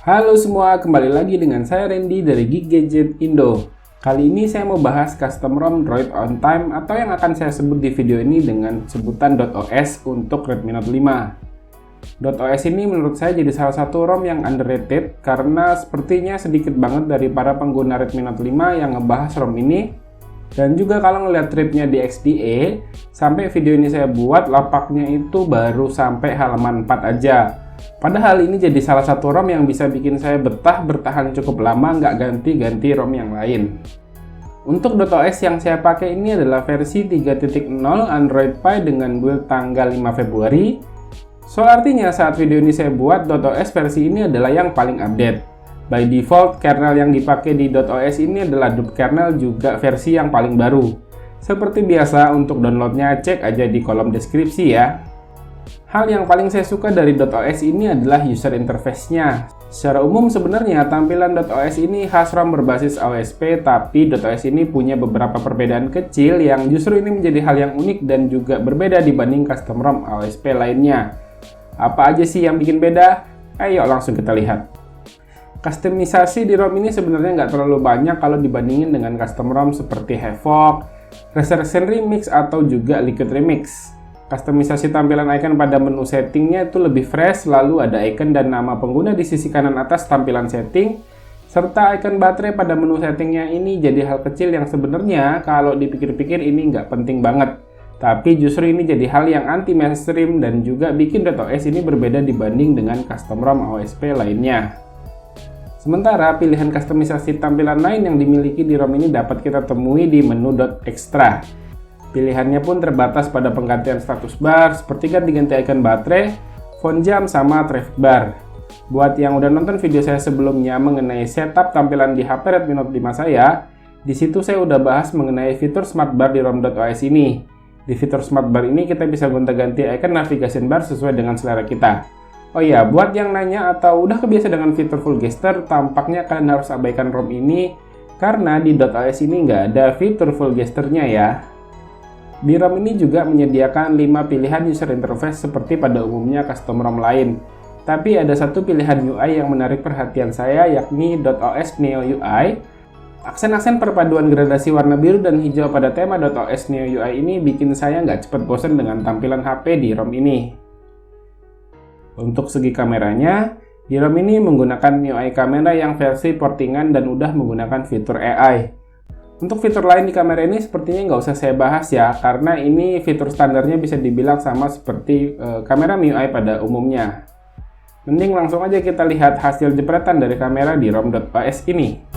Halo semua, kembali lagi dengan saya Randy dari Geek Gadget Indo. Kali ini saya mau bahas custom ROM Droid On Time atau yang akan saya sebut di video ini dengan sebutan .os untuk Redmi Note 5. .os ini menurut saya jadi salah satu ROM yang underrated karena sepertinya sedikit banget dari para pengguna Redmi Note 5 yang ngebahas ROM ini. Dan juga kalau ngeliat tripnya di XDA, sampai video ini saya buat lapaknya itu baru sampai halaman 4 aja. Padahal ini jadi salah satu ROM yang bisa bikin saya bertahan cukup lama nggak ganti-ganti ROM yang lain. Untuk .os yang saya pakai ini adalah versi 3.0 Android Pie dengan build tanggal 5 Februari. So artinya saat video ini saya buat, .os versi ini adalah yang paling update. By default, kernel yang dipakai di .os ini adalah Dub kernel, juga versi yang paling baru. Seperti biasa, untuk downloadnya cek aja di kolom deskripsi ya. Hal yang paling saya suka dari .os ini adalah user interface-nya. Secara umum sebenarnya tampilan .os ini khas ROM berbasis OSP, tapi .os ini punya beberapa perbedaan kecil yang justru ini menjadi hal yang unik dan juga berbeda dibanding custom ROM OSP lainnya. Apa aja sih yang bikin beda? Ayo langsung kita lihat. Kustomisasi di ROM ini sebenarnya nggak terlalu banyak kalau dibandingin dengan custom ROM seperti Havoc, Resurrection Remix, atau juga Liquid Remix. Kustomisasi tampilan icon pada menu settingnya itu lebih fresh, lalu ada icon dan nama pengguna di sisi kanan atas tampilan setting, serta icon baterai pada menu settingnya ini jadi hal kecil yang sebenarnya kalau dipikir-pikir ini nggak penting banget. Tapi justru ini jadi hal yang anti mainstream dan juga bikin .os ini berbeda dibanding dengan custom ROM OSP lainnya. Sementara pilihan kustomisasi tampilan lain yang dimiliki di ROM ini dapat kita temui di menu .extra. Pilihannya pun terbatas pada penggantian status bar, seperti ganti-ganti icon baterai, font jam, sama traffic bar. Buat yang udah nonton video saya sebelumnya mengenai setup tampilan di HP Redmi Note 5 saya, di situ saya udah bahas mengenai fitur smart bar di ROM .os ini. Di fitur smart bar ini kita bisa gonta-ganti icon navigation bar sesuai dengan selera kita. Oh iya, buat yang nanya atau udah kebiasa dengan fitur full gesture, tampaknya kalian harus abaikan ROM ini karena di .os ini nggak ada fitur full gesture-nya ya. Di ROM ini juga menyediakan 5 pilihan user interface seperti pada umumnya custom ROM lain. Tapi ada satu pilihan UI yang menarik perhatian saya, yakni .os Neo UI. Aksen-aksen perpaduan gradasi warna biru dan hijau pada tema .os Neo UI ini bikin saya nggak cepet bosan dengan tampilan HP di ROM ini. Untuk segi kameranya, di ROM ini menggunakan MIUI kamera yang versi portingan dan udah menggunakan fitur AI. Untuk fitur lain di kamera ini sepertinya nggak usah saya bahas ya, karena ini fitur standarnya bisa dibilang sama seperti kamera MIUI pada umumnya. Mending langsung aja kita lihat hasil jepretan dari kamera di ROM.os ini.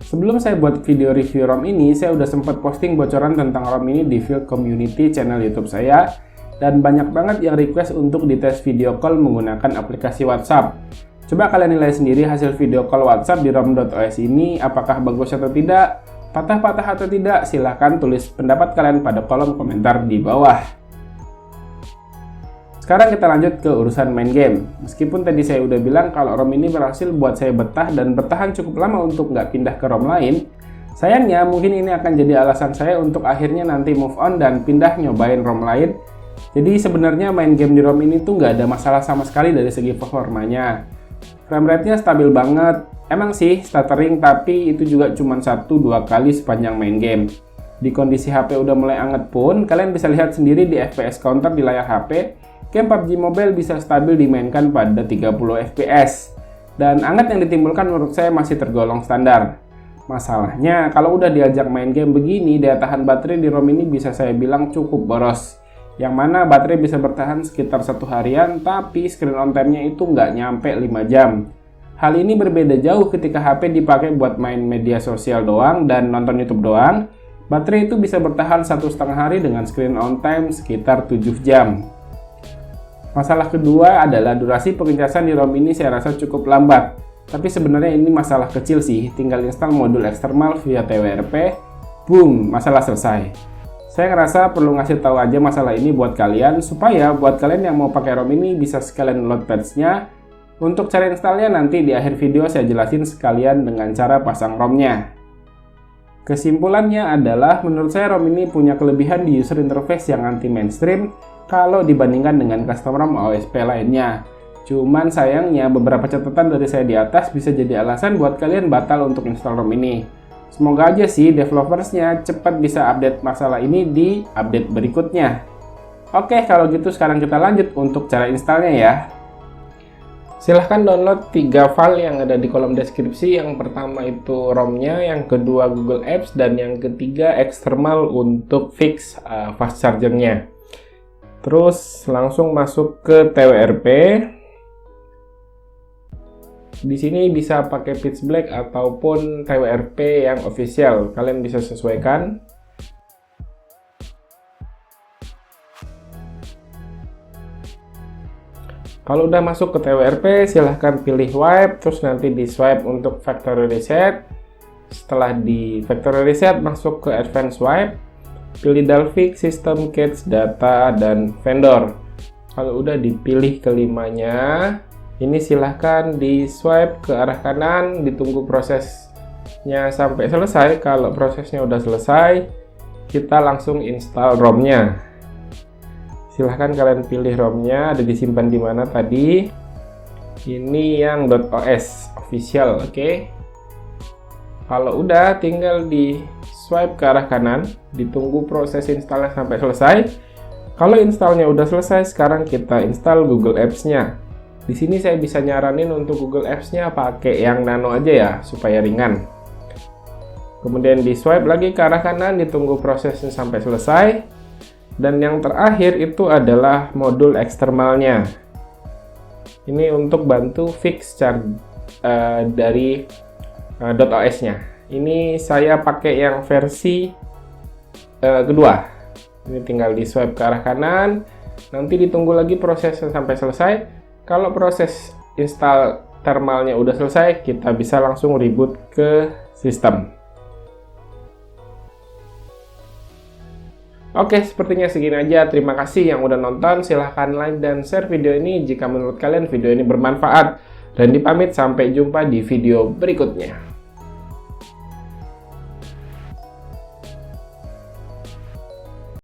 Sebelum saya buat video review ROM ini, saya udah sempat posting bocoran tentang ROM ini di field community channel YouTube saya, dan banyak banget yang request untuk dites video call menggunakan aplikasi WhatsApp. Coba kalian nilai sendiri hasil video call WhatsApp di ROM.os ini, apakah bagus atau tidak, patah-patah atau tidak, silahkan tulis pendapat kalian pada kolom komentar di bawah. Sekarang kita lanjut ke urusan main game. Meskipun tadi saya udah bilang kalau ROM ini berhasil buat saya betah dan bertahan cukup lama untuk nggak pindah ke ROM lain, sayangnya mungkin ini akan jadi alasan saya untuk akhirnya nanti move on dan pindah nyobain ROM lain. Jadi sebenarnya main game di ROM ini tuh nggak ada masalah sama sekali dari segi performanya. Frame rate-nya stabil banget. Emang sih stuttering, tapi itu juga cuma 1-2 kali sepanjang main game. Di kondisi HP udah mulai anget pun, kalian bisa lihat sendiri di FPS counter di layar HP, game PUBG Mobile bisa stabil dimainkan pada 30 fps. Dan anget yang ditimbulkan menurut saya masih tergolong standar. Masalahnya, kalau udah diajak main game begini, daya tahan baterai di ROM ini bisa saya bilang cukup boros. Yang mana baterai bisa bertahan sekitar 1 harian, tapi screen on time-nya itu nggak nyampe 5 jam. Hal ini berbeda jauh ketika HP dipakai buat main media sosial doang dan nonton YouTube doang. Baterai itu bisa bertahan 1,5 hari dengan screen on time sekitar 7 jam. Masalah kedua adalah durasi pengecasan di ROM ini saya rasa cukup lambat. Tapi sebenarnya ini masalah kecil sih, tinggal install modul eksternal via TWRP, boom, masalah selesai. Saya ngerasa perlu ngasih tahu aja masalah ini buat kalian, supaya buat kalian yang mau pakai ROM ini bisa sekalian load patch-nya, Untuk cara installnya nanti di akhir video saya jelasin sekalian dengan cara pasang ROM-nya. Kesimpulannya adalah menurut saya ROM ini punya kelebihan di user interface yang anti mainstream kalau dibandingkan dengan custom ROM OSP lainnya. Cuman sayangnya beberapa catatan dari saya di atas bisa jadi alasan buat kalian batal untuk install ROM ini. Semoga aja sih developersnya cepat bisa update masalah ini di update berikutnya. Oke, kalau gitu sekarang kita lanjut untuk cara installnya ya. Silahkan download 3 file yang ada di kolom deskripsi. Yang pertama itu ROM-nya, yang kedua Google Apps, dan yang ketiga eksternal untuk fix fast charger-nya. Terus langsung masuk ke TWRP. Di sini bisa pakai pitch black ataupun TWRP yang official. Kalian bisa sesuaikan. Kalau udah masuk ke TWRP, silahkan pilih wipe, terus nanti di swipe untuk factory reset. Setelah di factory reset, masuk ke advanced wipe, pilih Dalvik, system, cache, data, dan vendor. Kalau udah dipilih kelimanya, ini silahkan di swipe ke arah kanan, ditunggu prosesnya sampai selesai. Kalau prosesnya udah selesai, kita langsung install ROM-nya. Silahkan kalian pilih ROM-nya, ada disimpan di mana tadi. Ini yang .os official, oke. Kalau udah, tinggal di swipe ke arah kanan, ditunggu proses installnya sampai selesai. Kalau installnya udah selesai, sekarang kita install Google Apps-nya. Di sini saya bisa nyaranin untuk Google Apps-nya pakai yang nano aja ya, supaya ringan. Kemudian di swipe lagi ke arah kanan, ditunggu prosesnya sampai selesai. Dan yang terakhir itu adalah modul eksternalnya. Ini untuk bantu fix charge dari .os-nya. Ini saya pakai yang versi kedua. Ini tinggal di swipe ke arah kanan. Nanti ditunggu lagi prosesnya sampai selesai. Kalau proses install thermalnya udah selesai, kita bisa langsung reboot ke sistem. Oke, sepertinya segini aja. Terima kasih yang udah nonton. Silahkan like dan share video ini jika menurut kalian video ini bermanfaat. Dan dipamit sampai jumpa di video berikutnya.